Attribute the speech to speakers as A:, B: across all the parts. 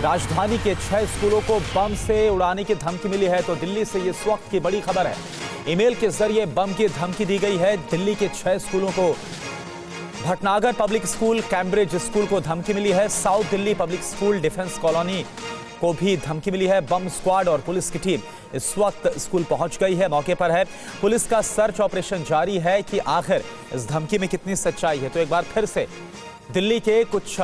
A: राजधानी के 6 स्कूलों को बम से उड़ाने की धमकी मिली है। तो दिल्ली से ये इस वक्त की बड़ी खबर है। ईमेल के जरिए बम की धमकी दी गई है। दिल्ली के 6 स्कूलों को, Bhatnagar public school, Cambridge school को धमकी मिली है। South Delhi public school, defence colony को भी धमकी मिली है। बम स्क्वाड और पुलिस की टीम इस वक्त स्कूल पहुंच गई है, मौके पर है। पुलिस का सर्च ऑपरेशन जारी है कि आखिर इस धमकी में कितनी सच्चाई है। तो एक बार फिर से दिल्ली के कुछ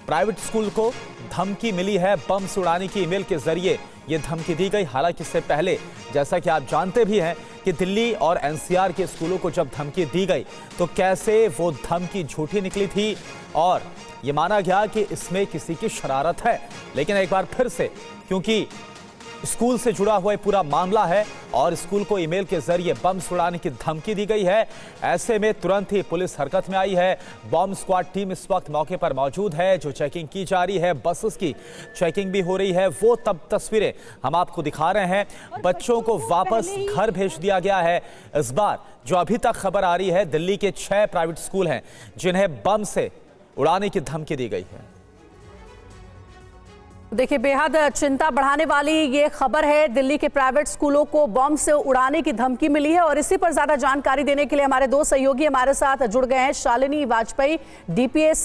A: प्राइवेट स्कूल को धमकी मिली है। बम से उड़ाने की ईमेल के जरिए यह धमकी दी गई। हालांकि इससे पहले, जैसा कि आप जानते भी हैं, कि दिल्ली और एनसीआर के स्कूलों को जब धमकी दी गई तो कैसे वो धमकी झूठी निकली थी और ये माना गया कि इसमें किसी की शरारत है। लेकिन एक बार फिर से, क्योंकि स्कूल से जुड़ा हुआ पूरा मामला है और स्कूल को ईमेल के जरिए बम उड़ाने की धमकी दी गई है, ऐसे में तुरंत ही पुलिस हरकत में आई है। बम स्क्वाड टीम इस वक्त मौके पर मौजूद है, जो चेकिंग की जा रही है। बसेस की चेकिंग भी हो रही है। वो तब तस्वीरें हम आपको दिखा रहे हैं। बच्चों को वापस घर भेज दिया गया है। इस बार जो अभी तक खबर आ रही है, दिल्ली के 6 प्राइवेट स्कूल हैं जिन्हें बम से उड़ाने की धमकी दी गई है।
B: देखिए, बेहद चिंता बढ़ाने वाली ये खबर है। दिल्ली के प्राइवेट स्कूलों को बम से उड़ाने की धमकी मिली है और इसी पर ज्यादा जानकारी देने के लिए हमारे 2 सहयोगी हमारे साथ जुड़ गए हैं। शालिनी वाजपेयी, डीपीएस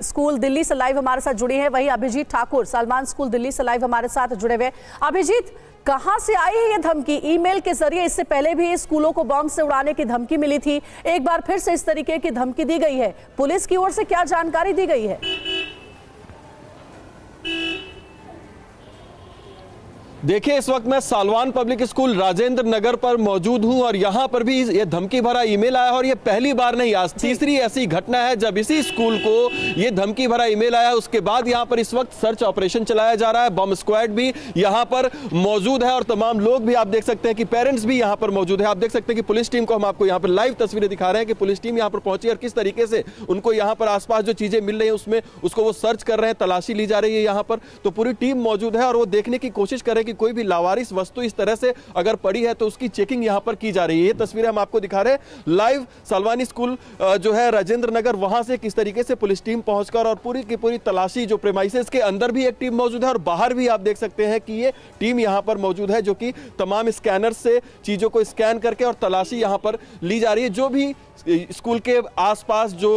B: स्कूल दिल्ली से लाइव हमारे साथ जुड़ी है। वहीं अभिजीत ठाकुर, सलमान स्कूल दिल्ली से लाइव हमारे साथ जुड़े हुए। अभिजीत, कहां से आई है ये धमकी? ईमेल के जरिए इससे पहले भी स्कूलों को बम से उड़ाने की धमकी मिली थी, एक बार फिर से इस तरीके की धमकी दी गई है। पुलिस की ओर से क्या जानकारी दी गई है?
C: देखिए, इस वक्त मैं सालवान पब्लिक स्कूल राजेंद्र नगर पर मौजूद हूं और यहां पर भी ये धमकी भरा ईमेल आया और ये पहली बार नहीं, आज तीसरी ऐसी घटना है जब इसी स्कूल को ये धमकी भरा ईमेल आया। उसके बाद यहां पर इस वक्त सर्च ऑपरेशन चलाया जा रहा है। बम स्क्वाड भी यहां पर मौजूद है और तमाम लोग भी, आप देख सकते हैं कि पेरेंट्स भी यहां पर मौजूद है। आप देख सकते हैं कि पुलिस टीम को हम आपको यहां पर लाइव तस्वीरें दिखा रहे हैं कि पुलिस टीम यहां पर पहुंची और किस तरीके से उनको यहां पर आसपास जो चीजें मिल रही है उसमें उसको वो सर्च कर रहे हैं, तलाशी ली जा रही है यहां पर। तो पूरी टीम मौजूद है और वो देखने की कोशिश कर रहे हैं कि कोई भी लावारिस वस्तु इस तरह से अगर पड़ी है तो उसकी चेकिंग यहां पर की जा रही है। ये तस्वीरें हम आपको दिखा रहे हैं लाइव। सालवानी स्कूल जो है राजेंद्र नगर, वहां से किस तरीके से पुलिस टीम पहुंचकर और पूरी की पूरी तलाशी, जो प्रेमाइसेस के अंदर भी एक टीम मौजूद है और बाहर भी आप देख सकते हैं कि ये टीम यहां पर मौजूद है, जो कि तमाम स्कैनर से चीजों को स्कैन करके और तलाशी यहां पर ली जा रही है। जो भी स्कूल के आसपास जो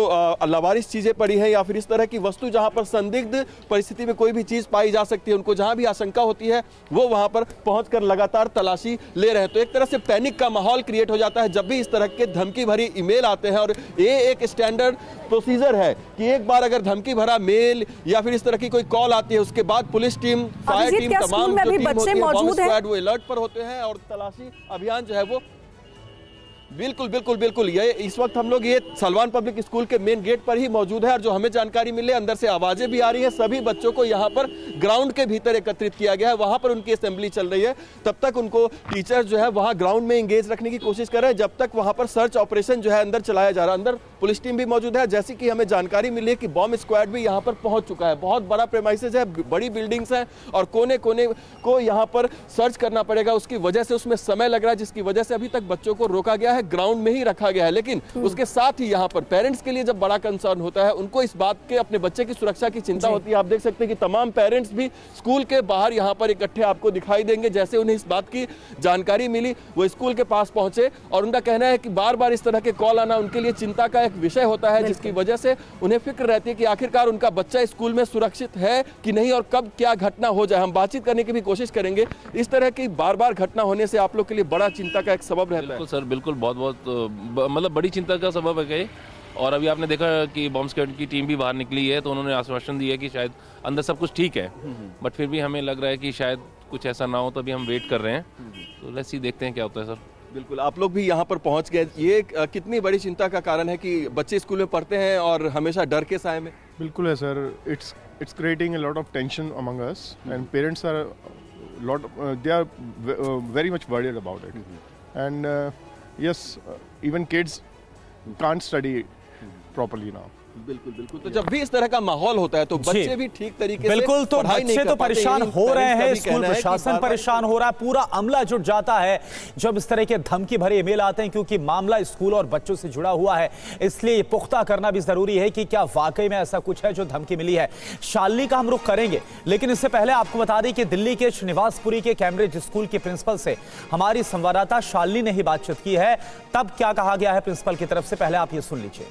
C: लावारिस चीजें पड़ी हैं या फिर इस तरह की वस्तु जहां पर संदिग्ध परिस्थिति में कोई भी चीज पाई जा सकती है, उनको जहां भी आशंका होती है वो वहां पर पहुंचकर लगातार तलाशी ले रहे हैं। तो एक तरह से पैनिक का माहौल क्रिएट हो जाता है जब भी इस तरह के धमकी भरी ईमेल आते हैं और ये एक स्टैंडर्ड प्रोसीजर है कि एक बार अगर धमकी भरा मेल या फिर इस तरह की कोई कॉल आती है, उसके बाद पुलिस टीम, फायर टीम, तमाम जो टीम होती है, बम स्क्वाड, वो अलर्ट पर होते हैं और तलाशी अभियान जो है वो बिल्कुल ये इस वक्त हम लोग ये सालवान पब्लिक स्कूल के मेन गेट पर ही मौजूद है और जो हमें जानकारी मिले, अंदर से आवाजें भी आ रही है। सभी बच्चों को यहाँ पर ग्राउंड के भीतर एकत्रित किया गया है, वहां पर उनकी असेंबली चल रही है। तब तक उनको टीचर जो है वहां ग्राउंड में एंगेज रखने की कोशिश कर रहे हैं, जब तक वहां पर सर्च ऑपरेशन जो है अंदर चलाया जा रहा है। अंदर पुलिस टीम भी मौजूद है। जैसी कि हमें जानकारी मिली है कि बम स्क्वाड भी यहाँ पर पहुंच चुका है। बहुत बड़ा प्रेमाइसेस है, बड़ी बिल्डिंग्स है और कोने कोने को यहाँ पर सर्च करना पड़ेगा। उसकी वजह से उसमें समय लग रहा है, जिसकी वजह से अभी तक बच्चों को रोका गया है, ग्राउंड में ही रखा गया है। लेकिन उसके साथ ही यहाँ पर पेरेंट्स के लिए जब बड़ा कंसर्न होता है, उनको इस बात के अपने बच्चे की सुरक्षा की चिंता होती है। आप देख सकते हैं कि तमाम पेरेंट्स भी स्कूल के बाहर यहाँ पर इकट्ठे आपको दिखाई देंगे। जैसे उन्हें इस बात की जानकारी मिली, वो स्कूल के पास पहुंचे और उनका कहना है कि बार बार इस तरह के कॉल आना उनके लिए चिंता का एक विषय होता है, जिसकी वजह से उन्हें फिक्र रहती है कि आखिरकार उनका बच्चा स्कूल में सुरक्षित है कि नहीं और कब क्या घटना हो जाए। हम बातचीत करने की भी कोशिश करेंगे। इस तरह की बार बार घटना होने से आप लोग के लिए बड़ा चिंता का एक सबब रहता है।
D: बिल्कुल सर, बिल्कुल, बहुत मतलब बड़ी चिंता का सबब है। और अभी आपने देखा कि बम स्क्वाड की टीम भी बाहर निकली है, तो उन्होंने आश्वासन दिया कि शायद अंदर सब कुछ ठीक है, बट फिर भी हमें लग रहा है कि शायद कुछ ऐसा ना हो, तो अभी हम वेट कर रहे हैं। तो लेट्स सी, देखते हैं क्या होता है सर।
C: बिल्कुल, आप लोग भी यहाँ पर पहुँच गए। ये कितनी बड़ी चिंता का कारण है कि बच्चे स्कूल में पढ़ते हैं और हमेशा डर के साए में।
E: बिल्कुल है sir, it's creating a lot of tension among us and parents are they are very much worried about it and yes, even kids can't study properly now.
C: बिल्कुल बिल्कुल। तो जब भी इस तरह का माहौल होता है तो बच्चे भी ठीक तरीके से
A: बिल्कुल, तो
C: पढ़ाई नहीं
A: बच्चे
C: कर
A: तो
C: पाते।
A: परेशान
C: यही
A: हो रहे
C: पेरेंट्स का
A: हैं,
C: भी
A: स्कूल
C: कहना है कि
A: प्रशासन
C: बार-बार
A: परेशान हो रहा है, पूरा अमला जुट जाता है जब इस तरह के धमकी भरे ईमेल आते हैं, क्योंकि मामला स्कूल और बच्चों से जुड़ा हुआ है। इसलिए पुख्ता करना भी जरूरी है कि क्या वाकई में ऐसा कुछ है जो धमकी मिली है। शालिनी का हम रुख करेंगे, लेकिन इससे पहले आपको बता दें कि दिल्ली के श्रीनिवासपुरी के कैम्ब्रिज स्कूल के प्रिंसिपल से हमारी संवाददाता शालिनी ने ही बातचीत की है। तब क्या कहा गया है प्रिंसिपल की तरफ से, पहले आप ये सुन लीजिए।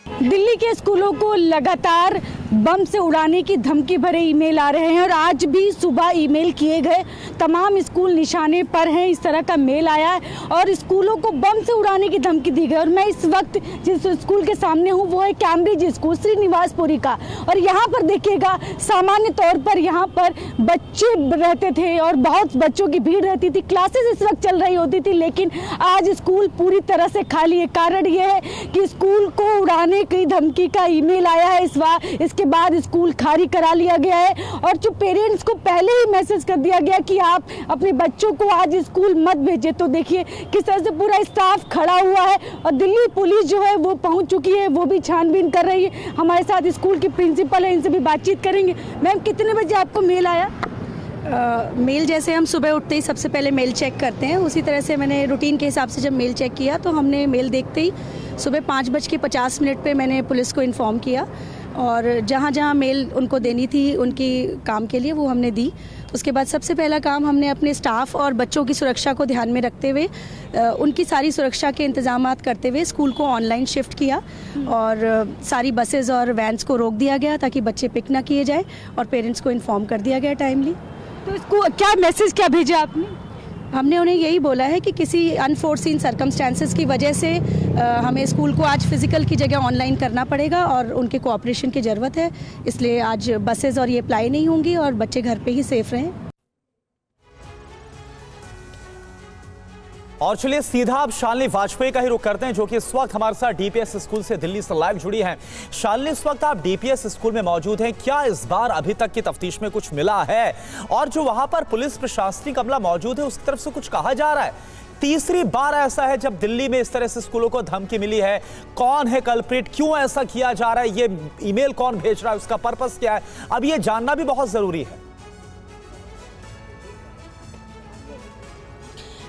F: दिल्ली के स्कूलों को लगातार बम से उड़ाने की धमकी भरे ईमेल आ रहे हैं और आज भी सुबह ईमेल किए गए। तमाम स्कूल निशाने पर हैं, इस तरह का मेल आया है और स्कूलों को बम से उड़ाने की धमकी दी गई। और मैं इस वक्त जिस स्कूल के सामने हूं वो है कैम्ब्रिज स्कूल श्रीनिवासपुरी का। और यहाँ पर देखिएगा, सामान्य तौर पर यहाँ पर बच्चे रहते थे और बहुत बच्चों की भीड़ रहती थी, क्लासेस इस वक्त चल रही होती थी, लेकिन आज स्कूल पूरी तरह से खाली है। कारण ये है कि स्कूल को उड़ाने की धमकी का ईमेल आया है इसके बाद स्कूल खाली करा लिया गया है। और जो पेरेंट्स को पहले ही मैसेज कर दिया गया कि आप अपने बच्चों को आज स्कूल मत भेजिए। तो देखिए किस तरह से पूरा स्टाफ खड़ा हुआ है और दिल्ली पुलिस जो है वो पहुंच चुकी है, वो भी छानबीन कर रही है। हमारे साथ स्कूल की प्रिंसिपल है, इनसे भी बातचीत करेंगे। मैम, कितने बजे आपको मेल आया?
G: मेल जैसे हम सुबह उठते ही सबसे पहले मेल चेक करते हैं, उसी तरह से मैंने रूटीन के हिसाब से जब मेल चेक किया तो हमने मेल देखते ही सुबह 5:50 पे मैंने पुलिस को इन्फॉर्म किया और जहाँ जहाँ मेल उनको देनी थी उनकी काम के लिए वो हमने दी। उसके बाद सबसे पहला काम हमने अपने स्टाफ और बच्चों की सुरक्षा को ध्यान में रखते हुए उनकी सारी सुरक्षा के इंतजामात करते हुए स्कूल को ऑनलाइन शिफ्ट किया और सारी बसेस और वैन्स को रोक दिया गया ताकि बच्चे पिक ना किए जाए और पेरेंट्स को इन्फॉर्म कर दिया गया टाइमली।
F: तो इसको क्या मैसेज क्या भेजा आपने?
G: हमने उन्हें यही बोला है कि किसी अनफोर्सीन सर्कमस्टेंसेस की वजह से हमें स्कूल को आज फिजिकल की जगह ऑनलाइन करना पड़ेगा और उनके कोऑपरेशन की ज़रूरत है, इसलिए आज बसेस और ये अप्लाई नहीं होंगी और बच्चे घर पे ही सेफ रहें।
A: और चलिए सीधा अब शालिनी वाजपेयी का ही रुख करते हैं, जो कि इस वक्त हमारे साथ डीपीएस स्कूल से दिल्ली से लाइव जुड़ी हैं। शालिनी, इस वक्त आप डीपीएस स्कूल में मौजूद हैं, क्या इस बार अभी तक की तफ्तीश में कुछ मिला है? और जो वहां पर पुलिस प्रशासनिक अमला मौजूद है उसकी तरफ से कुछ कहा जा रहा है? तीसरी बार ऐसा है जब दिल्ली में इस तरह से स्कूलों को धमकी मिली है। कौन है कल्प्रिट, क्यों ऐसा किया जा रहा है, ये ईमेल कौन भेज रहा है, उसका पर्पस क्या है, अब ये जानना भी बहुत जरूरी है।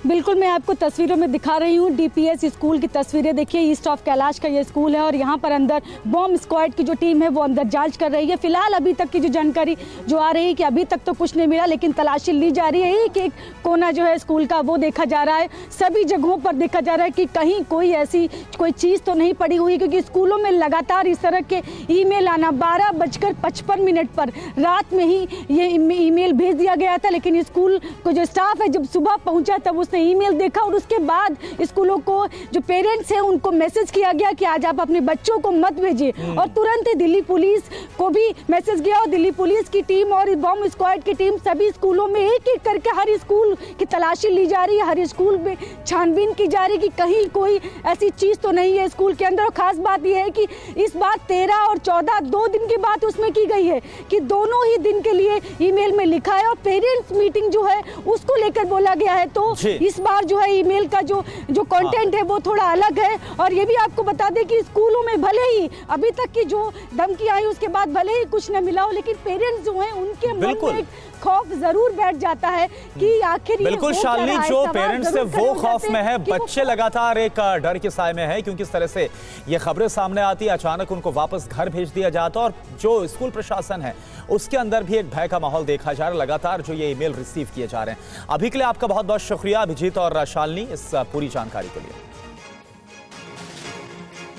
F: बिल्कुल, मैं आपको तस्वीरों में दिखा रही हूँ डीपीएस स्कूल की तस्वीरें। देखिए, ईस्ट ऑफ कैलाश का ये स्कूल है और यहाँ पर अंदर बॉम्ब स्क्वाड की जो टीम है वो अंदर जांच कर रही है। फिलहाल अभी तक की जो जानकारी जो आ रही है कि अभी तक तो कुछ नहीं मिला, लेकिन तलाशी ली जा रही है। एक कोना जो है स्कूल का वो देखा जा रहा है, सभी जगहों पर देखा जा रहा है कि कहीं कोई ऐसी कोई चीज़ तो नहीं पड़ी हुई, क्योंकि स्कूलों में लगातार इस तरह के ईमेल आना। 12:55 पर रात में ही ये ईमेल भेज दिया गया था, लेकिन स्कूल को जो स्टाफ है जब सुबह पहुँचा तब उसने ईमेल देखा और उसके बाद स्कूलों को जो पेरेंट्स हैं उनको मैसेज किया गया कि आज आप अपने बच्चों को मत भेजिए। और तुरंत ही दिल्ली पुलिस को भी मैसेज गया और दिल्ली पुलिस की टीम और बॉम्ब स्क्वाड की टीम सभी स्कूलों में एक एक करके हर स्कूल की तलाशी ली जा रही है, हर स्कूल में छानबीन की जा रही है कि कहीं कोई ऐसी चीज़ तो नहीं है स्कूल के अंदर। और खास बात यह है कि इस बार 13 और 14 2 दिन की बात उसमें की गई है कि दोनों ही दिन के लिए ईमेल में लिखा है और पेरेंट्स मीटिंग जो है उसको लेकर बोला गया है। तो इस बार जो है ईमेल का जो कंटेंट है वो थोड़ा अलग है। और ये भी आपको बता दें कि स्कूलों में भले ही अभी तक की जो धमकी आई उसके बाद भले ही कुछ न मिला हो, लेकिन पेरेंट्स जो हैं उनके मन में एक खौफ जरूर बैठ जाता है कि आखिर
A: बिल्कुल शालिनी, जो पेरेंट्स है वो खौफ में है, बच्चे लगातार एक डर के साए में है, क्योंकि इस तरह से ये खबरें सामने आती है, अचानक उनको वापस घर भेज दिया जाता है और जो स्कूल प्रशासन है उसके अंदर भी एक भय का माहौल देखा जा रहा है। लगातार जो ये ईमेल रिसीव किए जा रहे हैं। अभी के लिए आपका बहुत बहुत शुक्रिया अभिजीत और शालिनी इस पूरी जानकारी के लिए।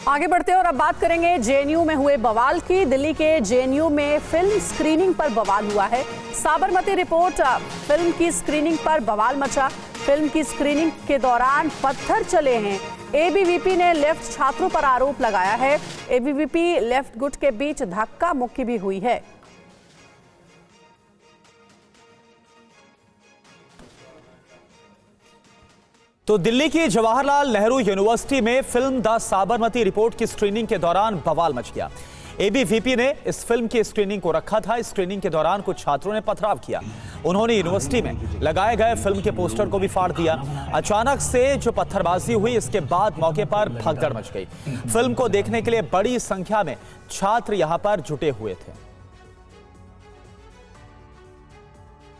B: आगे बढ़ते हैं और अब बात करेंगे जेएनयू में हुए बवाल की। दिल्ली के जेएनयू में फिल्म स्क्रीनिंग पर बवाल हुआ है। साबरमती रिपोर्ट फिल्म की स्क्रीनिंग पर बवाल मचा। फिल्म की स्क्रीनिंग के दौरान पत्थर चले हैं। एबीवीपी ने लेफ्ट छात्रों पर आरोप लगाया है। एबीवीपी लेफ्ट गुट के बीच धक्का मुक्की भी हुई है।
A: तो दिल्ली की जवाहरलाल नेहरू यूनिवर्सिटी में फिल्म द साबरमती रिपोर्ट की स्क्रीनिंग के दौरान बवाल मच गया। एबीवीपी ने इस फिल्म की स्क्रीनिंग को रखा था। स्क्रीनिंग के दौरान कुछ छात्रों ने पथराव किया। उन्होंने यूनिवर्सिटी में लगाए गए फिल्म के पोस्टर को भी फाड़ दिया। अचानक से जो पत्थरबाजी हुई, इसके बाद मौके पर भगदड़ मच गई। फिल्म को देखने के लिए बड़ी संख्या में छात्र यहां पर जुटे हुए थे।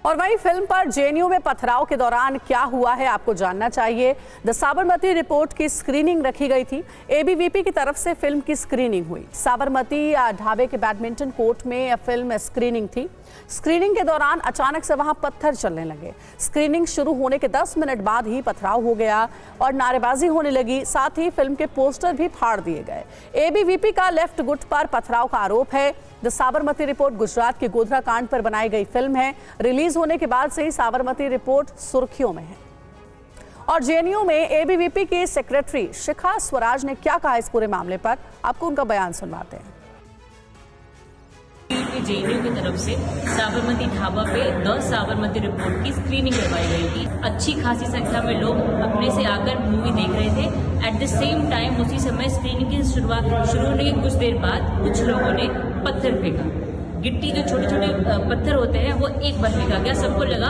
B: और वहीं फिल्म पर जेएनयू में पथराव के दौरान क्या हुआ है, आपको जानना चाहिए। द साबरमती रिपोर्ट की स्क्रीनिंग रखी गई थी। एबीवीपी की तरफ से फिल्म की स्क्रीनिंग हुई। साबरमती ढाबे के बैडमिंटन कोर्ट में फिल्म स्क्रीनिंग थी। स्क्रीनिंग के दौरान अचानक से वहां पत्थर चलने लगे। स्क्रीनिंग शुरू होने के 10 मिनट बाद ही पथराव हो गया और नारेबाजी होने लगी। साथ ही फिल्म के पोस्टर भी फाड़ दिए गए। एबीवीपी का लेफ्ट गुट पर पथराव का आरोप है। द साबरमती रिपोर्ट गुजरात के गोधरा कांड पर बनाई गई फिल्म है। रिलीज होने के बाद से ही साबरमती रिपोर्ट सुर्खियों में है। और जेएनयू में एबीवीपी की सेक्रेटरी शिखा स्वराज ने क्या कहा इस पूरे मामले पर, आपको उनका बयान सुनवाते हैं।
H: जेएनयू की तरफ से साबरमती ढाबा पे द साबरमती रिपोर्ट की स्क्रीनिंग करवाई गई थी। अच्छी खासी संख्या में लोग अपने से आकर मूवी देख रहे थे। एट द सेम टाइम उसी समय स्क्रीनिंग की शुरुआत शुरू होने के कुछ देर बाद कुछ लोगों ने पत्थर फेंका। गिट्टी जो छोटे छोटे पत्थर होते हैं वो एक बार फेंका गया। सबको लगा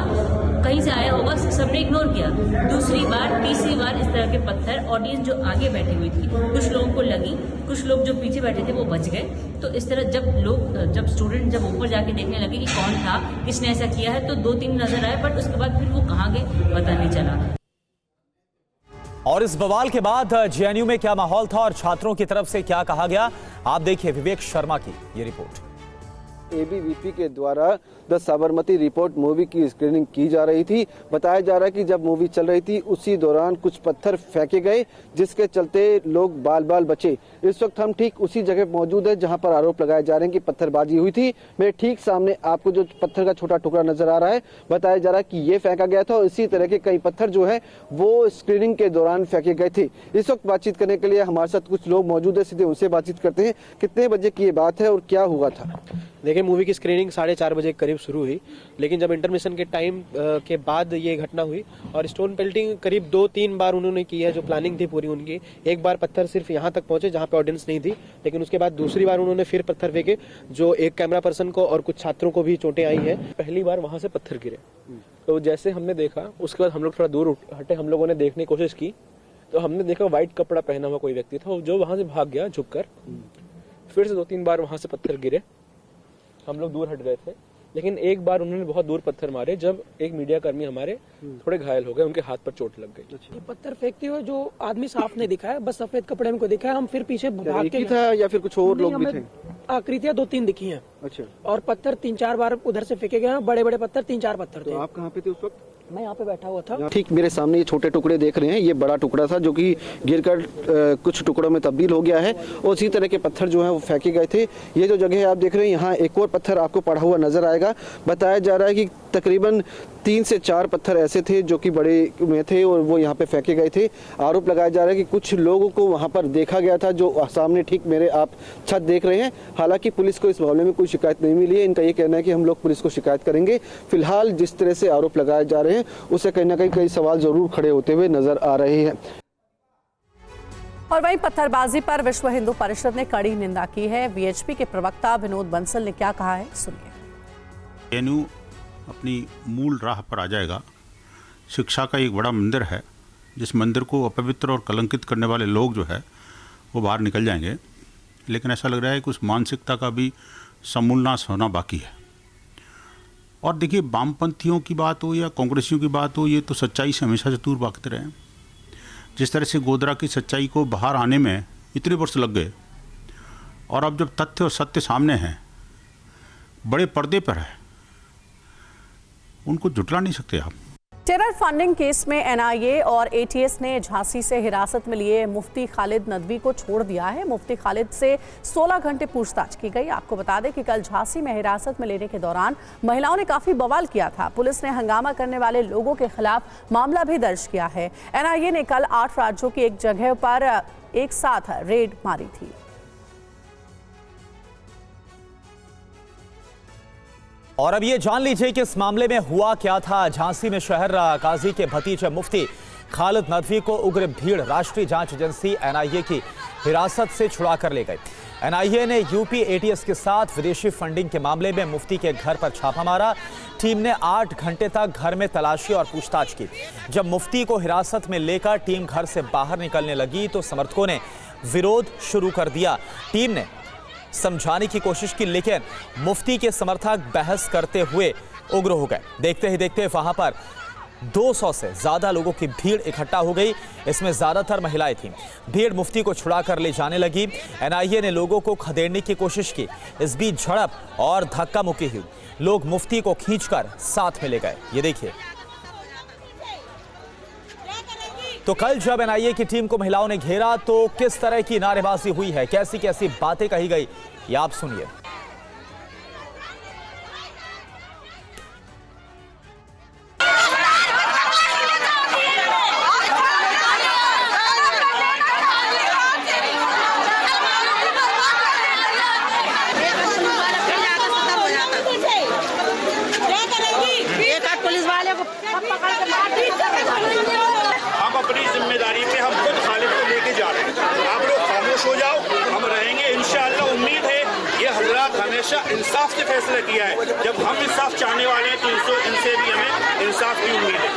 H: कहीं से आया होगा, सबने इग्नोर किया। दूसरी बार, तीसरी बार इस तरह के पत्थर ऑडियंस जो आगे बैठी हुई थी कुछ लोगों को लगी, कुछ लोग जो पीछे बैठे थे वो बच गए। तो इस तरह जब स्टूडेंट जब ऊपर जाके देखने लगे कि कौन था, किसने ऐसा किया है, तो 2-3 नजर आए, बट उसके बाद फिर वो कहाँ गए पता नहीं चला।
A: और इस बवाल के बाद जेएनयू में क्या माहौल था और छात्रों की तरफ से क्या कहा गया, आप देखिए विवेक शर्मा की ये रिपोर्ट।
I: एबीवीपी के द्वारा द साबरमती रिपोर्ट मूवी की स्क्रीनिंग की जा रही थी। बताया जा रहा है कि जब मूवी चल रही थी उसी दौरान कुछ पत्थर फेंके गए, जिसके चलते लोग बाल बाल बचे। इस वक्त हम ठीक उसी जगह मौजूद है जहां पर आरोप लगाए जा रहे हैं कि पत्थरबाजी हुई थी। मेरे ठीक सामने आपको जो पत्थर का छोटा टुकड़ा नजर आ रहा है, बताया जा रहा है कि ये फेंका गया था और इसी तरह के कई पत्थर जो है वो स्क्रीनिंग के दौरान फेंके गए थे। इस वक्त बातचीत करने के लिए हमारे साथ कुछ लोग मौजूद है, सीधे उनसे बातचीत करते हैं। कितने बजे की ये बात है और क्या हुआ था?
J: देखिए, मूवी की स्क्रीनिंग 4:30 बजे करीब शुरू हुई, लेकिन जब इंटरमिशन के टाइम के बाद ये घटना हुई और स्टोन पेल्टिंग करीब 2-3 बार उन्होंने की है। जो प्लानिंग थी पूरी उनकी, एक बार पत्थर सिर्फ यहाँ तक पहुंचे जहाँ पे ऑडियंस नहीं थी, लेकिन उसके बाद दूसरी बार उन्होंने फिर पत्थर फेंके, जो एक कैमरा पर्सन को और कुछ छात्रों को भी चोटें आई हैं। पहली बार वहां से पत्थर गिरे, तो जैसे हमने देखा उसके बाद हम लोग थोड़ा दूर हटे, हम लोगों ने देखने की कोशिश की, तो हमने देखा व्हाइट कपड़ा पहना हुआ कोई व्यक्ति था जो वहां से भाग गया झुककर। फिर से 2-3 बार वहां से पत्थर गिरे, हम लोग दूर हट गए थे, लेकिन एक बार उन्होंने बहुत दूर पत्थर मारे जब एक मीडिया कर्मी हमारे थोड़े घायल हो गए, उनके हाथ पर चोट लग गई।
K: ये पत्थर फेंकते हुए जो आदमी साफ नहीं दिखा है, बस सफेद कपड़े में को दिखा है। हम फिर पीछे भाग के
I: था या फिर कुछ और लोग भी थे?
K: आकृतियां 2-3 दिखी हैं।
I: अच्छा।
K: और पत्थर 3-4 बार उधर से फेंके गए हैं, बड़े बड़े पत्थर 3-4 पत्थर थे।
I: तो आप कहाँ पे थे उस वक्त?
K: मैं यहाँ पे बैठा हुआ था।
I: ठीक मेरे सामने ये छोटे टुकड़े देख रहे हैं, ये बड़ा टुकड़ा था जो कि गिरकर कुछ टुकड़ों में तब्दील हो गया है और उसी तरह के पत्थर जो है वो फेंके गए थे। ये जो जगह आप देख रहे हैं, यहाँ एक और पत्थर आपको पड़ा हुआ नजर आएगा। बताया जा रहा है कि तकरीबन 3 से 4 पत्थर ऐसे थे जो कि बड़े में थे और वो यहाँ पे फेंके गए थे। आरोप लगाया जा रहा है कि कुछ लोगों को वहाँ पर देखा गया था, जो सामने ठीक मेरे आप छत देख रहे हैं। हालांकि पुलिस को इस मामले में कोई शिकायत नहीं मिली है। इनका ये कहना है कि हम लोग पुलिस को शिकायत करेंगे। फिलहाल जिस तरह से आरोप लगाए जा रहे हैं उससे कहीं ना कहीं कई सवाल जरूर खड़े होते हुए नजर आ रहे हैं।
B: और वहीं पत्थरबाजी पर विश्व हिंदू परिषद ने कड़ी निंदा की है। वीएचपी के प्रवक्ता विनोद बंसल ने क्या कहा है, सुनिए।
L: जेएनयू अपनी मूल राह पर आ जाएगा। शिक्षा का एक बड़ा मंदिर है, जिस मंदिर को अपवित्र और कलंकित करने वाले लोग जो है वो बाहर निकल जाएंगे, लेकिन ऐसा लग रहा है कि उस मानसिकता का भी समूल नाश होना बाकी है। और देखिए, वामपंथियों की बात हो या कांग्रेसियों की बात हो, ये तो सच्चाई से हमेशा से दूर भागते रहे। जिस तरह से गोधरा की सच्चाई को बाहर आने में इतने वर्ष लग गए और अब जब तथ्य और सत्य सामने हैं, बड़े पर्दे पर है, उनको झुठला नहीं सकते आप।
B: टेरर फंडिंग केस में एनआईए और एटीएस ने झांसी से हिरासत में लिए मुफ्ती खालिद नदवी को छोड़ दिया है। मुफ्ती खालिद से 16 घंटे पूछताछ की गई। आपको बता दें कि कल झांसी में हिरासत में लेने के दौरान महिलाओं ने काफी बवाल किया था। पुलिस ने हंगामा करने वाले लोगों के खिलाफ मामला भी दर्ज किया है। एनआईए ने कल 8 राज्यों की एक जगह पर एक साथ रेड मारी थी।
A: और अब ये जान लीजिए कि इस मामले में हुआ क्या था। झांसी में शहर काजी के भतीजे मुफ्ती खालिद नदवी को उग्र भीड़ राष्ट्रीय जांच एजेंसी एनआईए की हिरासत से छुड़ा कर ले गई। एनआईए ने यूपी एटीएस के साथ विदेशी फंडिंग के मामले में मुफ्ती के घर पर छापा मारा। टीम ने 8 घंटे तक घर में तलाशी और पूछताछ की। जब मुफ्ती को हिरासत में लेकर टीम घर से बाहर निकलने लगी तो समर्थकों ने विरोध शुरू कर दिया। टीम ने समझाने की कोशिश की, लेकिन मुफ्ती के समर्थक बहस करते हुए उग्र हो गए। देखते ही देखते वहां पर 200 से ज्यादा लोगों की भीड़ इकट्ठा हो गई। इसमें ज्यादातर महिलाएं थीं। भीड़ मुफ्ती को छुड़ा कर ले जाने लगी। एनआईए ने लोगों को खदेड़ने की कोशिश की। इस बीच झड़प और धक्का मुक्की हुई। लोग मुफ्ती को खींचकर साथ में ले गए। ये देखिए। तो कल जब एनआईए की टीम को महिलाओं ने घेरा तो किस तरह की नारेबाजी हुई है, कैसी कैसी बातें कही गई, ये आप सुनिए।
M: हम अपनी जिम्मेदारी पे हम खुद खालिद को लेके जा रहे हैं। आप लोग खामोश हो जाओ, हम रहेंगे इंशाअल्लाह। उम्मीद है ये हजरात हमेशा इंसाफ से फैसला किया है। जब हम इंसाफ चाहने वाले हैं तो इनसे भी हमें इंसाफ की उम्मीद है।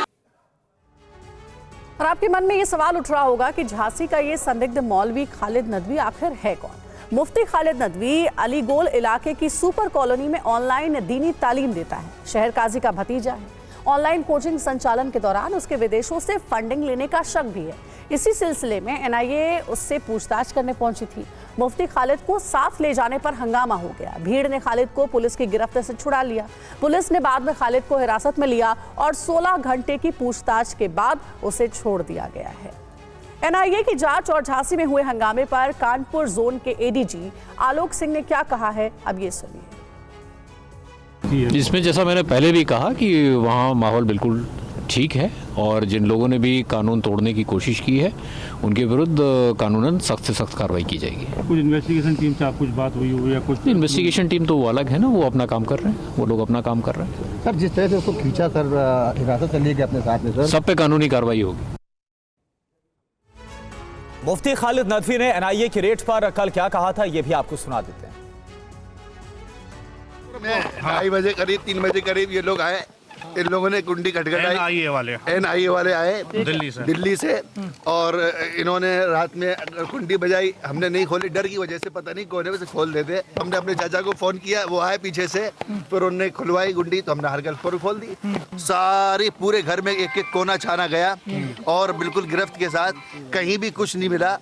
B: और आपके मन में ये सवाल उठ रहा होगा कि झांसी का ये संदिग्ध मौलवी खालिद नदवी आखिर है कौन? मुफ्ती खालिद नदवी अलीगोल इलाके की सुपर कॉलोनी में ऑनलाइन दीनी तालीम देता है। शहर काजी का भतीजा है। ऑनलाइन कोचिंग संचालन के दौरान उसके विदेशों से फंडिंग लेने का शक भी है। इसी सिलसिले में एनआईए उससे पूछताछ करने पहुंची थी। मुफ्ती खालिद को साथ ले जाने पर हंगामा हो गया। भीड़ ने खालिद को पुलिस की गिरफ्त से छुड़ा लिया। पुलिस ने बाद में खालिद को हिरासत में लिया और 16 घंटे की पूछताछ के बाद उसे छोड़ दिया गया है। एनआईए की जांच और झांसी में हुए हंगामे पर कानपुर जोन के एडीजी आलोक सिंह ने क्या कहा है, अब ये सुनिए।
N: इसमें जैसा मैंने पहले भी कहा कि वहाँ माहौल बिल्कुल ठीक है और जिन लोगों ने भी कानून तोड़ने की कोशिश की है उनके विरुद्ध कानूनन सख्त से सख्त कार्रवाई की जाएगी।
O: कुछ इन्वेस्टिगेशन टीम से आप कुछ बात हुई हो या कुछ?
N: इन्वेस्टिगेशन टीम तो वो अलग है ना, वो अपना काम कर रहे हैं, वो लोग अपना काम कर रहे हैं।
P: सर जिस तरह से उसको खींचा सर हिरासत से लेके अपने साथ में सर,
N: सब पे कानूनी कार्रवाई होगी।
A: मुफ्ती खालिद नदवी ने एनआईए की रेड पर कल क्या कहा था, ये भी आपको सुना देते हैं।
Q: 2:30 बजे करीब 3 बजे करीब ये लोग आए। इन लोगों ने कुंडी खटखटाई। एनआईए वाले आए दिल्ली से और इन्होंने रात में कुंडी बजाई। हमने नहीं खोली, डर की वजह से, पता नहीं कोने में से खोल देते। हमने अपने चाचा को फोन किया, वो आए पीछे से, फिर उन्होंने खुलवाई गुंडी तो हमने हर खोल दी। सारी पूरे घर में एक एक कोना छाना गया और बिल्कुल गिरफ्त के साथ, कहीं भी कुछ नहीं मिला।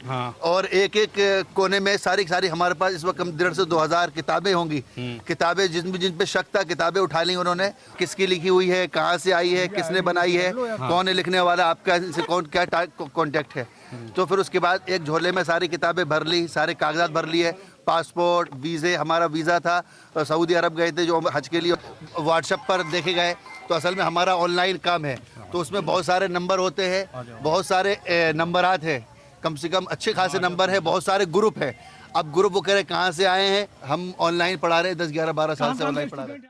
Q: और एक एक कोने में सारी हमारे पास इस वक्त 1,500 से 2,000 किताबें होंगी। किताबें जिन पे शक था, किताबें उठा ली उन्होंने। किसकी लिखी हुई है, कहाँ से आई है, किसने बनाई है, कौन है लिखने वाला, आपका इनसे कौन क्या कांटेक्ट है। तो फिर उसके बाद एक झोले में सारी किताबें भर ली, सारे कागजात भर लिए, पासपोर्ट, वीज़े, हमारा वीज़ा था, सऊदी अरब गए थे जो हज के लिए, व्हाट्सएप पर देखे गए। तो असल में हमारा ऑनलाइन काम है, तो उसमें बहुत सारे नंबर होते हैं, बहुत सारे नंबरात हैं, कम से कम अच्छे खासे नंबर है, बहुत सारे ग्रुप है। अब ग्रुप वगैरह कहाँ से आए हैं, हम ऑनलाइन पढ़ा रहे हैं, 10, 11, 12 साल से ऑनलाइन पढ़ा रहे हैं।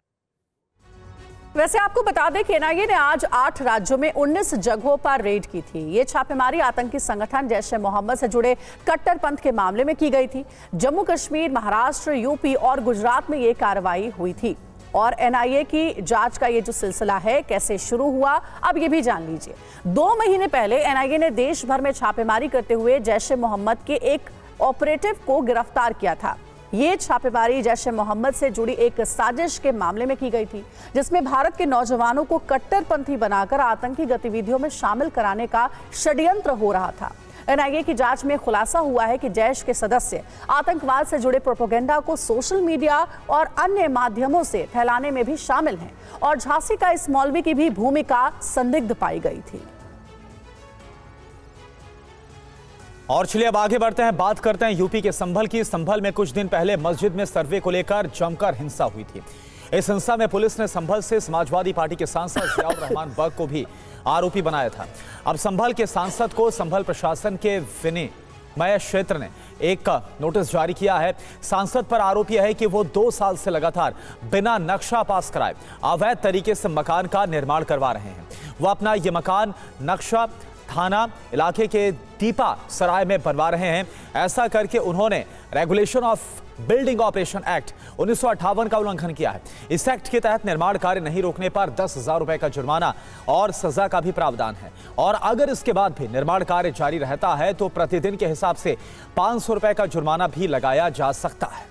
B: वैसे आपको बता दें कि एनआईए ने आज 8 राज्यों में 19 जगहों पर रेड की थी। ये छापेमारी आतंकी संगठन जैश-ए-मोहम्मद से जुड़े कट्टरपंथ के मामले में की गई थी। जम्मू कश्मीर, महाराष्ट्र, यूपी और गुजरात में ये कार्रवाई हुई थी। और एनआईए की जांच का ये जो सिलसिला है कैसे शुरू हुआ, अब ये भी जान लीजिए। 2 महीने पहले एनआईए ने देश भर में छापेमारी करते हुए जैश-ए-मोहम्मद के एक ऑपरेटिव को गिरफ्तार किया था। ये छापेमारी जैश-ए-मोहम्मद से जुड़ी एक साजिश के मामले में की गई थी, जिसमें भारत के नौजवानों को कट्टरपंथी बनाकर आतंकी गतिविधियों में शामिल कराने का षड्यंत्र हो रहा था। एनआईए की जांच में खुलासा हुआ है कि जैश के सदस्य आतंकवाद से जुड़े प्रोपेगेंडा को सोशल मीडिया और अन्य माध्यमों से फैलाने में भी शामिल हैं और झांसी का इस मौलवी की भी भूमिका संदिग्ध पाई गई थी।
A: और चलिए अब आगे बढ़ते हैं, बात करते हैं यूपी के संभल की। संभल में कुछ दिन पहले मस्जिद में सर्वे को लेकर जमकर हिंसा हुई थी। इस हिंसा में पुलिस ने संभल से समाजवादी पार्टी के सांसद जियाउर रहमान बग को भी आरोपी बनाया था। अब संभल के सांसद को संभल प्रशासन के विनिमय क्षेत्र ने एक नोटिस जारी किया है। सांसद पर आरोप यह है कि वो 2 साल से लगातार बिना नक्शा पास कराए अवैध तरीके से मकान का निर्माण करवा रहे हैं। वो अपना ये मकान नक्शा थाना इलाके के दीपा सराय में बनवा रहे हैं। ऐसा करके उन्होंने regulation of building operation act 1958 का उल्लंघन किया है। इस एक्ट के तहत निर्माण कार्य नहीं रोकने पर 10,000 रुपए का जुर्माना और सजा का भी प्रावधान है, और अगर इसके बाद भी निर्माण कार्य जारी रहता है तो प्रतिदिन के हिसाब से 500 रुपए का जुर्माना भी लगाया जा सकता है।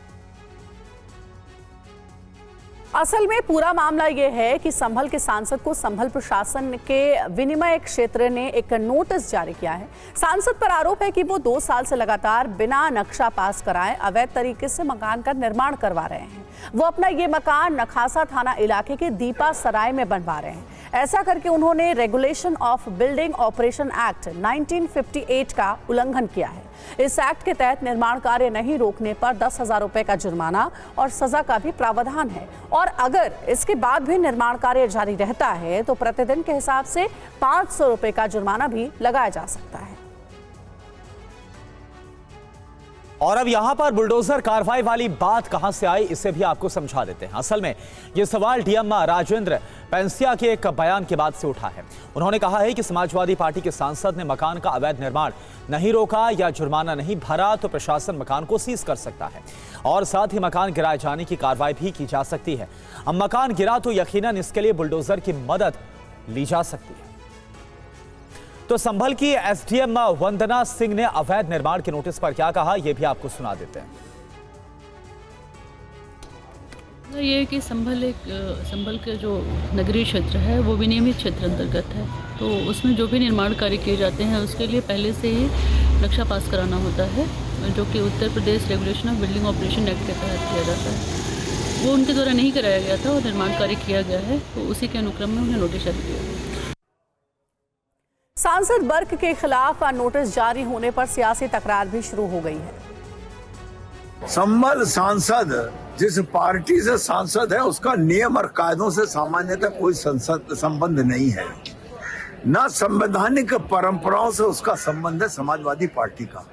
B: असल में पूरा मामला यह है कि संभल के सांसद को संभल प्रशासन के विनिमय क्षेत्र ने एक नोटिस जारी किया है। सांसद पर आरोप है कि वो 2 साल से लगातार बिना नक्शा पास कराए अवैध तरीके से मकान का निर्माण करवा रहे हैं। वो अपना ये मकान नखासा थाना इलाके के दीपा सराय में बनवा रहे हैं। ऐसा करके उन्होंने regulation of building operation act 1958 का उल्लंघन किया है। इस एक्ट के तहत निर्माण कार्य नहीं रोकने पर 10,000 रुपए का जुर्माना और सजा का भी प्रावधान है, और अगर इसके बाद भी निर्माण कार्य जारी रहता है तो प्रतिदिन के हिसाब से 500 रुपए का जुर्माना भी लगाया जा सकता है।
A: और अब यहां पर बुलडोजर कार्रवाई वाली बात कहां से आई, इसे भी आपको समझा देते हैं। असल में यह सवाल डीएम राजेंद्र पेंसिया के एक बयान के बाद से उठा है। उन्होंने कहा है कि समाजवादी पार्टी के सांसद ने मकान का अवैध निर्माण नहीं रोका या जुर्माना नहीं भरा तो प्रशासन मकान को सीज कर सकता है और साथ ही मकान गिराए जाने की कार्रवाई भी की जा सकती है। अब मकान गिरा तो यकीनन इसके लिए बुलडोजर की मदद ली जा सकती है। तो संभल की एसडीएम वंदना सिंह ने अवैध निर्माण के नोटिस पर क्या कहा, यह भी आपको सुना देते हैं।
R: ये कि संभल के जो नगरीय क्षेत्र है वो विनियमित क्षेत्र अंतर्गत है, तो उसमें जो भी निर्माण कार्य किए जाते हैं उसके लिए पहले से ही नक्शा पास कराना होता है, जो कि Uttar Pradesh regulation of building operation act के तहत किया जाता है। वो उनके द्वारा नहीं कराया गया था और निर्माण कार्य किया गया है, तो उसी के अनुक्रम में उन्हें नोटिस जारी किया गया।
B: सांसद वर्ग के खिलाफ नोटिस जारी होने पर सियासी तकरार भी शुरू हो गई है।
S: संभल सांसद जिस पार्टी से सांसद है उसका नियम और कायदों से सामान्यतः कोई संबंध नहीं है, न संवैधानिक परंपराओं से उसका संबंध है समाजवादी पार्टी का।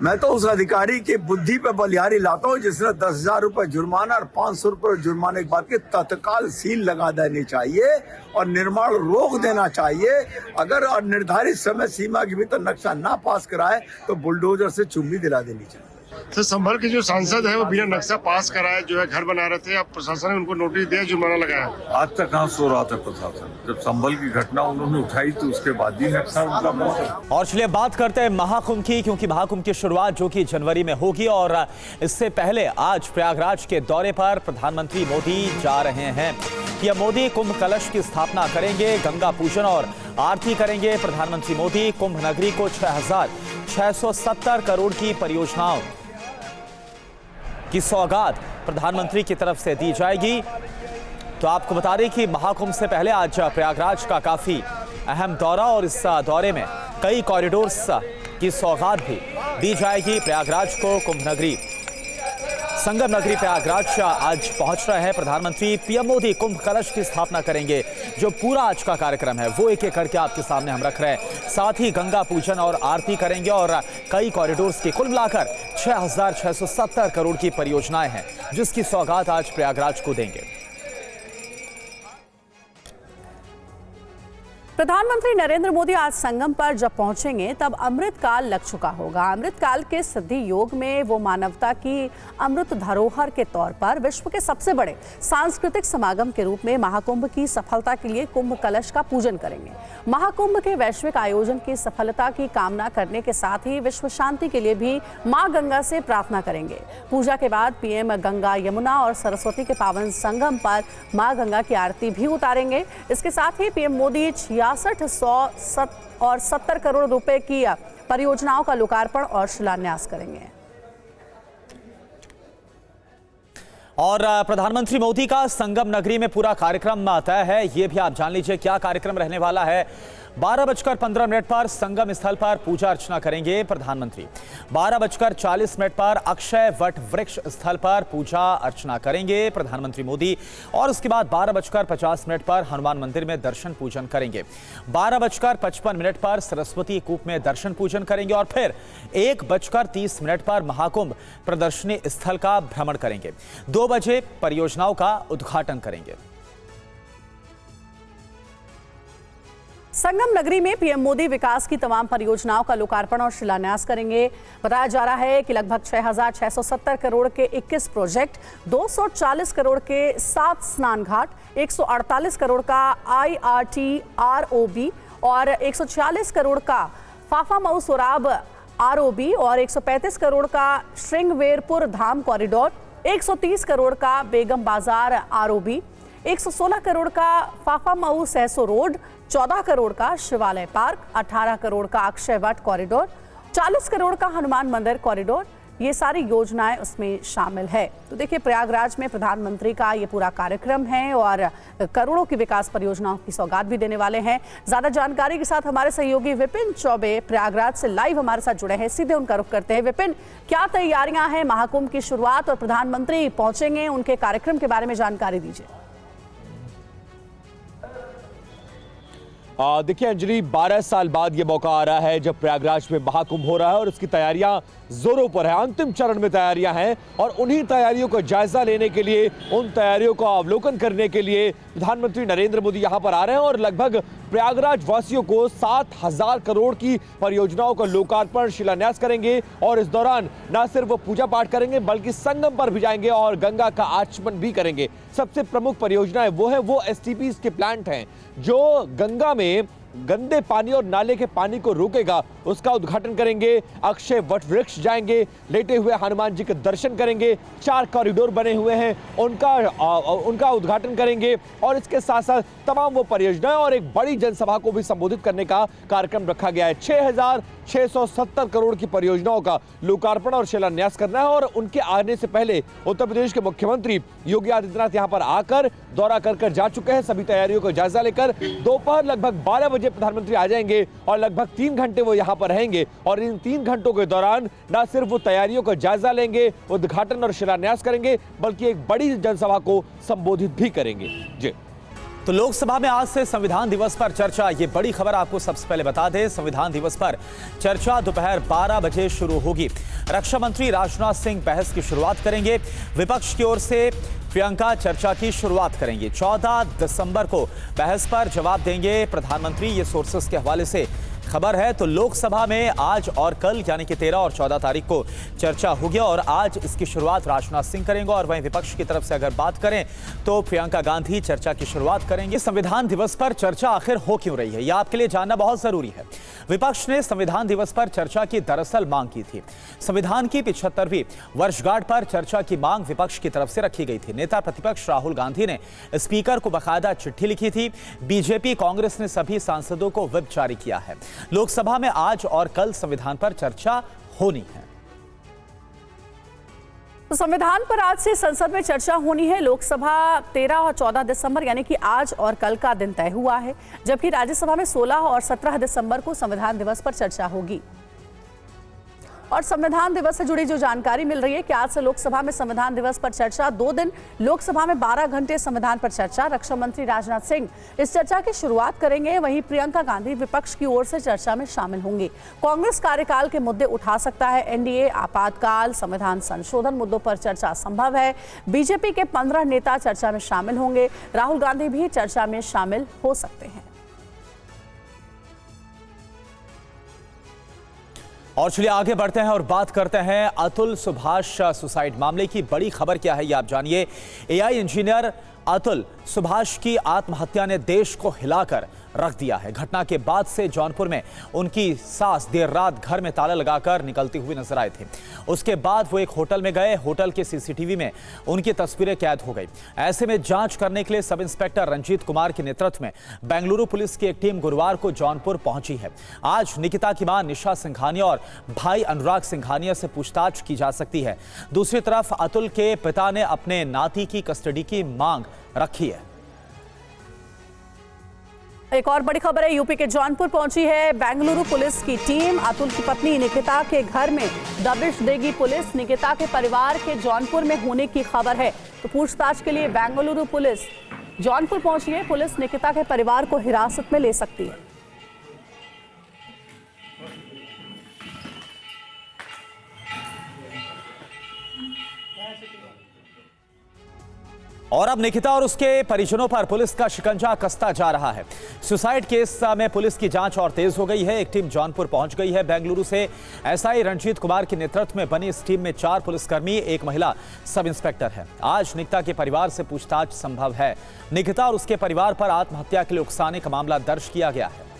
S: मैं तो उस अधिकारी की बुद्धि पे बलिहारी लाता हूँ जिसने 10,000 रुपए जुर्माना और 500 रुपए जुर्माने के बाद के तत्काल सील लगा देनी चाहिए और निर्माण रोक देना चाहिए। अगर निर्धारित समय सीमा के भीतर नक्शा ना पास कराए तो बुलडोजर से चुम्मी दिला देनी चाहिए।
T: तो संभल के जो सांसद है वो बिना नक्शा पास कराए जो है घर बना रहे थे, अब प्रशासन ने उनको नोटिस दिया, जुर्माना लगाया।
U: आज तक कहाँ सो रहा था प्रशासन, जब संभल की घटना उन्होंने उठाई तो उसके बाद ही नक्शा उनका बना।
A: और चलिए बात करते हैं महाकुंभ की, क्योंकि महाकुंभ की शुरुआत जो कि जनवरी में होगी और इससे पहले आज प्रयागराज के दौरे पर प्रधानमंत्री मोदी जा रहे हैं। पीएम मोदी कुंभ कलश की स्थापना करेंगे, गंगा पूजन और आरती करेंगे। प्रधानमंत्री मोदी कुंभ नगरी को 6,670 करोड़ की परियोजनाओं की सौगात प्रधानमंत्री की तरफ से दी जाएगी। तो आपको बता दें कि महाकुंभ से पहले आज प्रयागराज का काफी अहम दौरा और इस दौरे में कई कॉरिडोर्स की सौगात भी दी जाएगी। प्रयागराज को कुंभ नगरी, संगम नगरी प्रयागराज आज पहुंच रहे हैं प्रधानमंत्री। पीएम मोदी कुंभ कलश की स्थापना करेंगे। जो पूरा आज का कार्यक्रम है वो एक एक करके आपके सामने हम रख रहे हैं। साथ ही गंगा पूजन और आरती करेंगे और कई कॉरिडोर्स की कुल मिलाकर 6,670 करोड़ की परियोजनाएं हैं जिसकी सौगात आज प्रयागराज को देंगे।
B: प्रधानमंत्री नरेंद्र मोदी आज संगम पर जब पहुंचेंगे तब अमृतकाल लग चुका होगा। अमृतकाल के सिद्धि योग में वो मानवता की अमृत धरोहर के तौर पर विश्व के सबसे बड़े सांस्कृतिक समागम के रूप में महाकुंभ की सफलता के लिए कुंभ कलश का पूजन करेंगे। महाकुंभ के वैश्विक आयोजन की सफलता की कामना करने के साथ ही विश्व शांति के लिए भी मां गंगा से प्रार्थना करेंगे। पूजा के बाद पीएम गंगा, यमुना और सरस्वती के पावन संगम पर मां गंगा की आरती भी उतारेंगे। इसके साथ ही पीएम मोदी 66,170 करोड़ रुपए की परियोजनाओं का लोकार्पण और शिलान्यास करेंगे।
A: और प्रधानमंत्री मोदी का संगम नगरी में पूरा कार्यक्रम तय है, ये भी आप जान लीजिए क्या कार्यक्रम रहने वाला है। 12:15 पर संगम स्थल पर पूजा अर्चना करेंगे प्रधानमंत्री। 12:40 पर अक्षय वट वृक्ष स्थल पर पूजा अर्चना करेंगे प्रधानमंत्री मोदी और उसके बाद 12:50 पर हनुमान मंदिर में दर्शन पूजन करेंगे। 12:55 पर सरस्वती कूप में दर्शन पूजन करेंगे और फिर 1:30 पर महाकुंभ प्रदर्शनी स्थल का भ्रमण करेंगे। 2 बजे परियोजनाओं का उद्घाटन करेंगे।
B: संगम नगरी में पीएम मोदी विकास की तमाम परियोजनाओं का लोकार्पण और शिलान्यास करेंगे। बताया जा रहा है कि लगभग 6,670 करोड़ के 21 प्रोजेक्ट, 240 करोड़ के 7 स्नान घाट, 148 करोड़ का IRT-ROB और 146 करोड़ का फाफा मऊ सोराब ROB और 135 करोड़ का श्रृंगवेरपुर धाम कॉरिडोर, 130 करोड़ का बेगम बाजार ROB, 116 करोड़ का फाफा मऊ सहसो रोड, 14 करोड़ का शिवालय पार्क, 18 करोड़ का अक्षय वट कॉरिडोर, 40 करोड़ का हनुमान मंदिर कॉरिडोर, ये सारी योजनाएं उसमें शामिल है। तो देखिए, प्रयागराज में प्रधानमंत्री का ये पूरा कार्यक्रम है और करोड़ों की विकास परियोजनाओं की सौगात भी देने वाले हैं। ज्यादा जानकारी के साथ हमारे सहयोगी विपिन चौबे प्रयागराज से लाइव हमारे साथ जुड़े हैं, सीधे उनका रुख करते हैं। विपिन, क्या तैयारियां हैं महाकुंभ की शुरुआत और प्रधानमंत्री पहुंचेंगे, उनके कार्यक्रम के बारे में जानकारी दीजिए।
C: देखिए अंजलि, 12 साल बाद ये मौका आ रहा है जब प्रयागराज में महाकुंभ हो रहा है और इसकी तैयारियां जोरों पर है। अंतिम चरण में तैयारियां हैं और उन्हीं तैयारियों का जायजा लेने के लिए, उन तैयारियों का अवलोकन करने के लिए प्रधानमंत्री नरेंद्र मोदी यहां पर आ रहे हैं और लगभग प्रयागराज वासियों को 7,000 करोड़ की परियोजनाओं का लोकार्पण, शिलान्यास करेंगे और इस दौरान न सिर्फ वो पूजा पाठ करेंगे बल्कि संगम पर भी जाएंगे और गंगा का आचमन भी करेंगे। सबसे प्रमुख परियोजनाएं वो STPs के प्लांट हैं जो गंगा में गंदे पानी और नाले के पानी को रोकेगा, उसका उद्घाटन करेंगे। अक्षय वट वृक्ष जाएंगे, लेटे हुए हनुमान जी के दर्शन करेंगे, 4 कॉरिडोर बने हुए हैं उनका उद्घाटन करेंगे और इसके साथ साथ तमाम वो परियोजनाएं और एक बड़ी जनसभा को भी संबोधित करने का कार्यक्रम रखा गया है। 6,670 करोड़ की परियोजनाओं का लोकार्पण और शिलान्यास करना है और उनके आने से पहले उत्तर प्रदेश के मुख्यमंत्री योगी आदित्यनाथ यहां पर आकर दौरा कर जा चुके हैं। सभी तैयारियों का जायजा लेकर दोपहर लगभग 12 बजे प्रधानमंत्री आ जाएंगे और लगभग 3 घंटे वो यहां पर रहेंगे और इन 3 घंटों के दौरान न सिर्फ वो तैयारियों का जायजा लेंगे, उद्घाटन और शिलान्यास करेंगे, बल्कि एक बड़ी जनसभा को संबोधित भी करेंगे। जी,
A: तो लोकसभा में आज से संविधान दिवस पर चर्चा, ये बड़ी खबर आपको सबसे पहले बता दें। संविधान दिवस पर चर्चा दोपहर 12 बजे शुरू होगी। रक्षा मंत्री राजनाथ सिंह बहस की शुरुआत करेंगे। विपक्ष की ओर से प्रियंका चर्चा की शुरुआत करेंगे। 14 दिसंबर को बहस पर जवाब देंगे प्रधानमंत्री, ये सोर्सेस के हवाले से खबर है। तो लोकसभा में आज और कल यानी कि 13 और 14 तारीख को चर्चा होगी और आज इसकी शुरुआत राजनाथ सिंह करेंगे और वहीं विपक्ष की तरफ से अगर बात करें तो प्रियंका गांधी चर्चा की शुरुआत करेंगे। संविधान दिवस पर चर्चा आखिर हो क्यों रही है, यह आपके लिए जानना बहुत जरूरी है। विपक्ष ने संविधान दिवस पर चर्चा की दरअसल मांग की थी। संविधान की 75वीं वर्षगांठ पर चर्चा की मांग विपक्ष की तरफ से रखी गई थी। नेता प्रतिपक्ष राहुल गांधी ने स्पीकर को बाकायदा चिट्ठी लिखी थी। बीजेपी, कांग्रेस ने सभी सांसदों को व्हिप जारी किया है। लोकसभा में आज और कल संविधान पर चर्चा होनी है।
B: तो संविधान पर आज से संसद में चर्चा होनी है। लोकसभा 13 और 14 दिसंबर यानी कि आज और कल का दिन तय हुआ है, जबकि राज्यसभा में 16 और 17 दिसंबर को संविधान दिवस पर चर्चा होगी। और संविधान दिवस से जुड़ी जो जानकारी मिल रही है कि आज से लोकसभा में संविधान दिवस पर चर्चा 2 दिन, लोकसभा में 12 घंटे संविधान पर चर्चा। रक्षा मंत्री राजनाथ सिंह इस चर्चा की शुरुआत करेंगे, वहीं प्रियंका गांधी विपक्ष की ओर से चर्चा में शामिल होंगी। कांग्रेस कार्यकाल के मुद्दे उठा सकता है एनडीए, आपातकाल, संविधान संशोधन मुद्दों पर चर्चा संभव है। बीजेपी के 15 नेता चर्चा में शामिल होंगे। राहुल गांधी भी चर्चा में शामिल हो सकते हैं।
A: और चलिए आगे बढ़ते हैं और बात करते हैं अतुल सुभाष सुसाइड मामले की। बड़ी खबर क्या है ये आप जानिए। एआई इंजीनियर अतुल सुभाष की आत्महत्या ने देश को हिलाकर रख दिया है। घटना के बाद से जौनपुर में उनकी सास देर रात घर में ताला लगाकर निकलती हुई नजर आए थे। उसके बाद वो एक होटल में गए। होटल के सीसीटीवी में उनकी तस्वीरें कैद हो गई। ऐसे में जांच करने के लिए सब इंस्पेक्टर रंजीत कुमार के नेतृत्व में बेंगलुरु पुलिस की एक टीम गुरुवार को जौनपुर पहुंची है। आज निकिता की मां निशा सिंघानिया और भाई अनुराग सिंघानिया से पूछताछ की जा सकती है। दूसरी तरफ अतुल के पिता ने अपने नाती की कस्टडी की मांग रखी है।
B: एक और बड़ी खबर है, यूपी के जौनपुर पहुंची है बेंगलुरु पुलिस की टीम। अतुल की पत्नी निकिता के घर में दबिश देगी पुलिस। निकिता के परिवार के जौनपुर में होने की खबर है, तो पूछताछ के लिए बेंगलुरु पुलिस जौनपुर पहुंची है। पुलिस निकिता के परिवार को हिरासत में ले सकती है।
A: और अब निकिता और उसके परिजनों पर पुलिस का शिकंजा कसता जा रहा है। सुसाइड केस में पुलिस की जांच और तेज हो गई है। एक टीम जौनपुर पहुंच गई है। बेंगलुरु से एसआई रणजीत कुमार के नेतृत्व में बनी इस टीम में 4 पुलिसकर्मी, एक महिला सब इंस्पेक्टर है। आज निकिता के परिवार से पूछताछ संभव है। निकिता और उसके परिवार पर आत्महत्या के लिए उकसाने का मामला दर्ज किया गया है।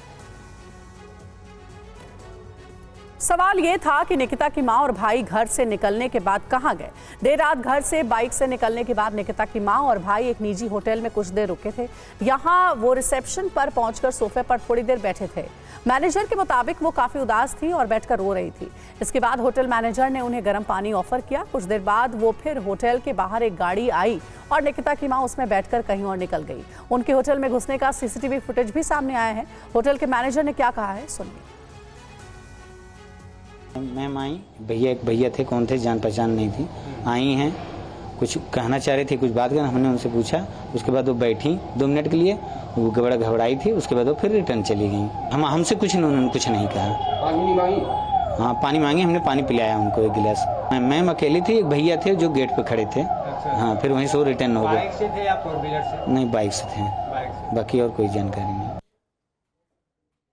B: सवाल ये था कि निकिता की मां और भाई घर से निकलने के बाद कहां गए। देर रात घर से बाइक से निकलने के बाद निकिता की मां और भाई एक निजी होटल में कुछ देर रुके थे। यहां वो रिसेप्शन पर पहुंचकर सोफे पर थोड़ी देर बैठे थे। मैनेजर के मुताबिक वो काफी उदास थी और बैठकर रो रही थी। इसके बाद होटल मैनेजर ने उन्हें गर्म पानी ऑफर किया। कुछ देर बाद वो फिर होटल के बाहर एक गाड़ी आई और निकिता की मां उसमें बैठकर कहीं और निकल गई। उनके होटल में घुसने का सीसीटीवी फुटेज भी सामने आया है। होटल के मैनेजर ने क्या कहा है, सुनिए।
D: मैम आई, एक भैया थे, कौन थे जान पहचान नहीं थी, आई हैं, कुछ कहना चाह रही थी, कुछ बात करना, हमने उनसे पूछा। उसके बाद वो बैठी 2 मिनट के लिए, वो बड़ा घबराई थी। उसके बाद वो फिर रिटर्न चली गई। हमसे उन्होंने कुछ नहीं कहा। पानी मांगी? हाँ, पानी मांगी, हमने पानी पिलाया उनको 1 गिलास। मैम अकेली थी, एक भैया थे जो गेट पे खड़े थे। हाँ, फिर वहीं से वो रिटर्न हो गए। बाइक से थे या 4 व्हीलर से? नहीं, बाइक से थे। बाकी और कोई जानकारी नहीं।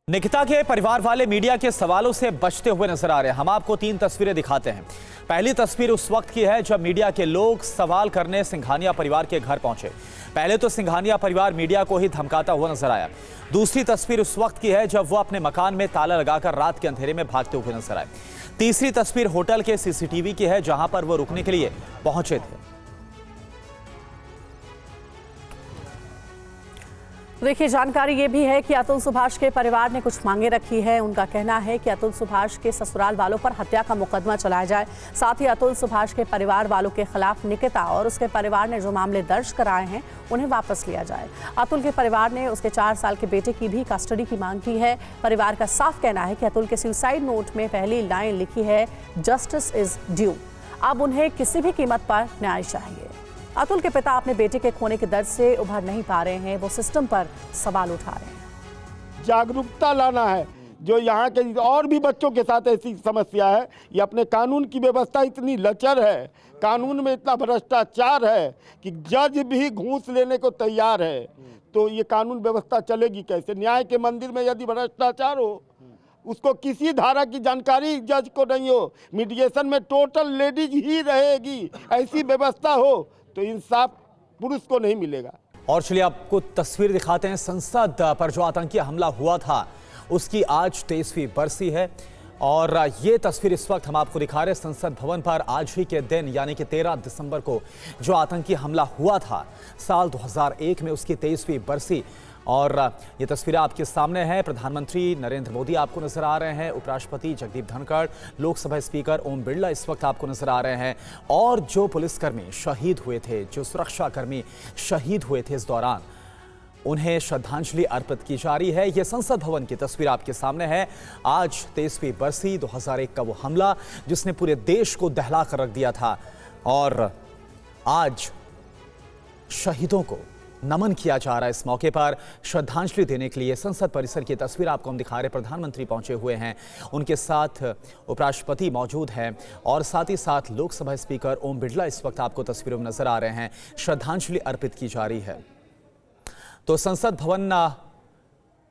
A: निकिता के परिवार वाले मीडिया के सवालों से बचते हुए नजर आ रहे हैं। हम आपको 3 तस्वीरें दिखाते हैं। पहली तस्वीर उस वक्त की है जब मीडिया के लोग सवाल करने सिंघानिया परिवार के घर पहुंचे। पहले तो सिंघानिया परिवार मीडिया को ही धमकाता हुआ नजर आया। दूसरी तस्वीर उस वक्त की है जब वो अपने मकान में ताला लगाकर रात के अंधेरे में भागते हुए नजर आए। तीसरी तस्वीर होटल के सीसीटीवी की है जहां पर वो रुकने के लिए पहुंचे थे।
B: देखिए, जानकारी ये भी है कि अतुल सुभाष के परिवार ने कुछ मांगे रखी है। उनका कहना है कि अतुल सुभाष के ससुराल वालों पर हत्या का मुकदमा चलाया जाए। साथ ही अतुल सुभाष के परिवार वालों के खिलाफ निकिता और उसके परिवार ने जो मामले दर्ज कराए हैं उन्हें वापस लिया जाए। अतुल के परिवार ने उसके 4 साल के बेटे की भी कस्टडी की मांग की है। परिवार का साफ कहना है कि अतुल के सुसाइड नोट में पहली लाइन लिखी है, जस्टिस इज ड्यू। अब उन्हें किसी भी कीमत पर न्याय चाहिए। अतुल के पिता अपने बेटे के खोने के दर्द से उभर नहीं पा रहे हैं। वो सिस्टम पर सवाल उठा रहे हैं।
V: जागरूकता लाना है। जो यहाँ के और भी बच्चों के साथ ऐसी समस्या है। ये अपने कानून की व्यवस्था इतनी लचर है, कानून में इतना भ्रष्टाचार है कि जज भी घूस लेने को तैयार है। तो ये कानून व्यवस्था चलेगी कैसे? न्याय के मंदिर में यदि भ्रष्टाचार हो, उसको किसी धारा की जानकारी जज को नहीं हो, मीडिएशन में टोटल लेडीज ही रहेगी, ऐसी व्यवस्था हो तो इंसाफ पुरुष को नहीं मिलेगा।
A: और चलिए आपको तस्वीर दिखाते हैं। संसद पर जो आतंकी हमला हुआ था उसकी आज 23वीं बरसी है और ये तस्वीर इस वक्त हम आपको दिखा रहे हैं। संसद भवन पर आज ही के दिन यानी कि 13 दिसंबर को जो आतंकी हमला हुआ था साल 2001 में, उसकी 23वीं बरसी। और ये तस्वीरें आपके सामने हैं। प्रधानमंत्री नरेंद्र मोदी आपको नजर आ रहे हैं, उपराष्ट्रपति जगदीप धनखड़, लोकसभा स्पीकर ओम बिरला इस वक्त आपको नजर आ रहे हैं। और जो पुलिसकर्मी शहीद हुए थे, जो सुरक्षाकर्मी शहीद हुए थे इस दौरान, उन्हें श्रद्धांजलि अर्पित की जा रही है। ये संसद भवन की तस्वीर आपके सामने है। आज 23वीं बरसी 2001 का वो हमला जिसने पूरे देश को दहला कर रख दिया था और आज शहीदों को नमन किया जा रहा है। इस मौके पर श्रद्धांजलि देने के लिए संसद परिसर की तस्वीर आपको हम दिखा रहे। प्रधानमंत्री पहुंचे हुए हैं, उनके साथ उपराष्ट्रपति मौजूद हैं और साथ ही साथ लोकसभा स्पीकर ओम बिरला इस वक्त आपको तस्वीरों में नजर आ रहे हैं। श्रद्धांजलि अर्पित की जा रही है। तो संसद भवन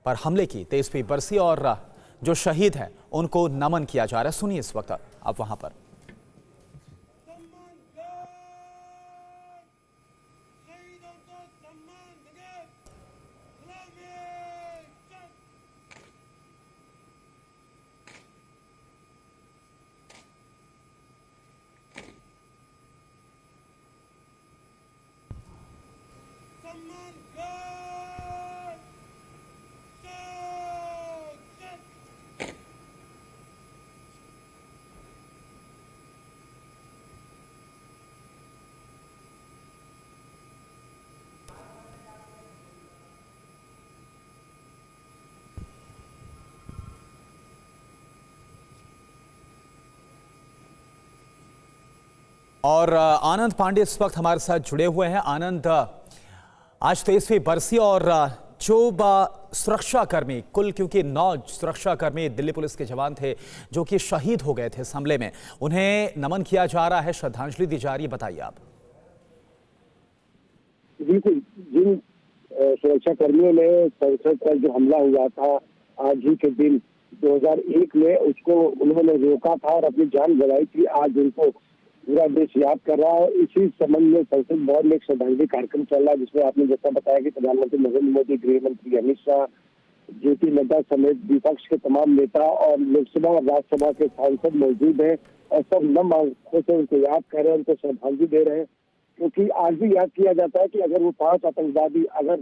A: पर हमले की 23वीं बरसी और जो शहीद हैं उनको नमन किया जा रहा है। सुनिए इस वक्त आप वहां पर। और आनंद पांडे इस वक्त हमारे साथ जुड़े हुए हैं। आनंद, आज 23वीं बरसी और जो सुरक्षाकर्मी कुल, क्योंकि 9 सुरक्षाकर्मी दिल्ली पुलिस के जवान थे जो कि शहीद हो गए थे इस हमले में, उन्हें नमन किया जा रहा है, श्रद्धांजलि दी जा रही है, बताइए आप।
E: बिल्कुल, जिन सुरक्षा कर्मियों ने संसद पर जो हमला हुआ था आज ही के दिन 2001 में, उसको उन्होंने रोका था और अपनी जान गंवाई थी, आज उनको पूरा देश याद कर रहा है। इसी संबंध में संसद भवन में एक श्रद्धांजलि कार्यक्रम चल रहा है, जिसमें आपने जैसा बताया कि प्रधानमंत्री नरेंद्र मोदी, गृह मंत्री अमित शाह, जेपी नड्डा समेत विपक्ष के तमाम नेता और लोकसभा और राज्यसभा के सांसद मौजूद हैं और सब नम आंखों से उनको याद कर रहे हैं, उनको श्रद्धांजलि दे रहे हैं। क्योंकि आज भी याद किया जाता है कि अगर वो 5 आतंकवादी अगर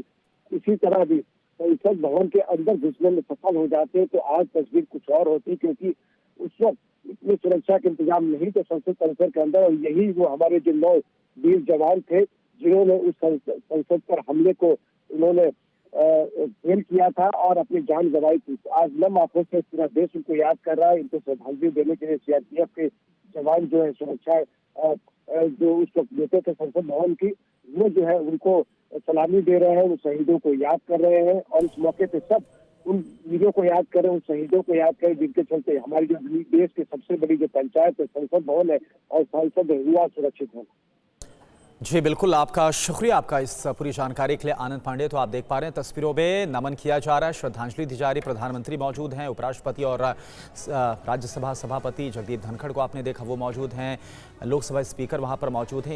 E: इसी तरह भी संसद भवन के अंदर घुसने में सफल हो जाते तो आज तस्वीर कुछ और होती, क्योंकि उस वक्त इतनी सुरक्षा के इंतजाम नहीं थे संसद परिसर के अंदर। और यही वो हमारे जो 9 वीर जवान थे जिन्होंने उस संसद पर हमले को उन्होंने फेल किया था और अपनी जान गंवाई थी। आज नम आंखों से पूरा देश उनको याद कर रहा है। इनको श्रद्धांजलि देने के लिए सीआरपीएफ के जवान जो है सुरक्षा जो उस वक्त देते थे संसद भवन की, वो जो है उनको सलामी दे रहे हैं, उन शहीदों को याद कर रहे हैं और इस मौके पे सब उन वीरों को याद करें, उन शहीदों को याद करें जिनके चलते हमारी जो देश की सबसे बड़ी जो पंचायत है संसद भवन है और सांसद हुआ सुरक्षित है।
A: जी बिल्कुल, आपका शुक्रिया आपका इस पूरी जानकारी के लिए आनंद पांडे। तो आप देख पा रहे हैं तस्वीरों में नमन किया जा रहा है, श्रद्धांजलि दी जा रही। प्रधानमंत्री मौजूद हैं, उपराष्ट्रपति और राज्यसभा सभापति जगदीप धनखड़ को आपने देखा वो मौजूद हैं, लोकसभा स्पीकर वहां पर मौजूद हैं।